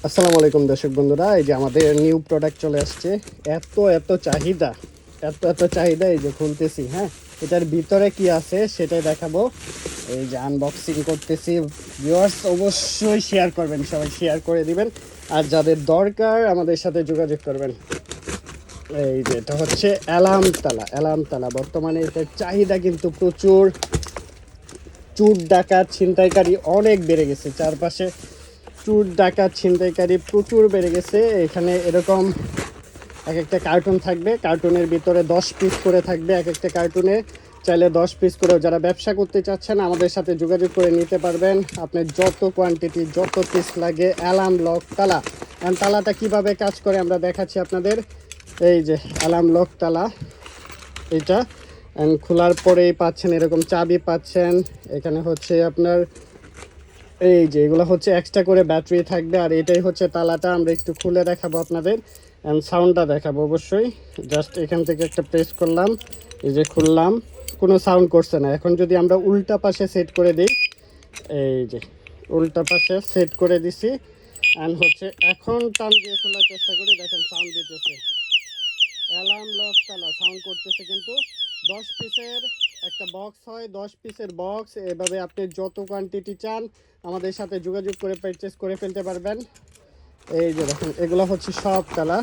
আসসালামু আলাইকুম দর্শক বন্ধুরা, এই যে আমাদের নিউ প্রোডাক্ট চলে আসছে। এত চাহিদা, এত চাহিদা, এই যে খুলতেছি। হ্যাঁ, এটার ভিতরে কি আছে সেটাই দেখাবো। এই যে আনবক্সিং করতেছি। ভিউয়ার্স অবশ্যই শেয়ার করবেন, সবাই শেয়ার করে দিবেন, আর যাদের দরকার আমাদের সাথে যোগাযোগ করবেন। এই যে এটা হচ্ছে অ্যালার্ম তালা। বর্তমানে এটার চাহিদা কিন্তু প্রচুর। চোর ডাকাত ছিনতাইকারী অনেক বেড়ে গেছে, চারপাশে চোর ডাকাত ছিনতাইকারী প্রচুর বেড়ে গেছে। এখানে এরকম এক একটা কার্টুন থাকবে, কার্টুনের ভিতরে 10 পিস করে থাকবে। এক একটা কার্টুনে চাইলে 10 পিস করেও যারা ব্যবসা করতে চাচ্ছেন আমাদের সাথে যোগাযোগ করে নিতে পারবেন। আপনার যত কোয়ান্টিটি, যত পিস লাগে। অ্যালার্ম লক তালা। অ্যান্ড তালাটা কীভাবে কাজ করে আমরা দেখাচ্ছি আপনাদের। এই যে অ্যালার্ম লক তালা এটা, অ্যান্ড খোলার পরেই পাচ্ছেন এরকম চাবি পাচ্ছেন। এখানে হচ্ছে আপনার এই যে এগুলো হচ্ছে এক্সট্রা করে ব্যাটারি থাকবে। আর এটাই হচ্ছে তালাটা, আমরা একটু খুলে দেখাবো আপনাদের, অ্যান্ড সাউন্ডটা দেখাবো অবশ্যই। জাস্ট এখান থেকে একটা প্রেস করলাম, এই যে খুললাম, কোনো সাউন্ড করছে না। এখন যদি আমরা উল্টা পাশে সেট করে দিই, এই যে উল্টা পাশে সেট করে দিছি, অ্যান্ড হচ্ছে এখন টান দিয়ে খোলার চেষ্টা করি, দেখেন সাউন্ড দিতেছে। অ্যালার্ম লক তালা সাউন্ড করতেছে কিন্তু। 10 পিসের একটা বক্স হয়, 10 পিসের বক্স। এভাবে আপনি যত কোয়ান্টিটি চান আমাদের সাথে যোগাযোগ করে পারচেস করে ফেলতে পারবেন। এই যে দেখেন, এগুলো হচ্ছে সব তালা।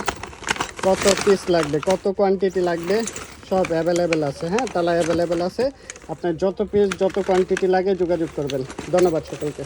কত পিস লাগবে, কত কোয়ান্টিটি লাগবে, সব অ্যাভেলেবেল আছে। হ্যাঁ, তালা অ্যাভেলেবেল আছে। আপনার যত পিস, যত কোয়ান্টিটি লাগে যোগাযোগ করবেন। ধন্যবাদ সকলকে।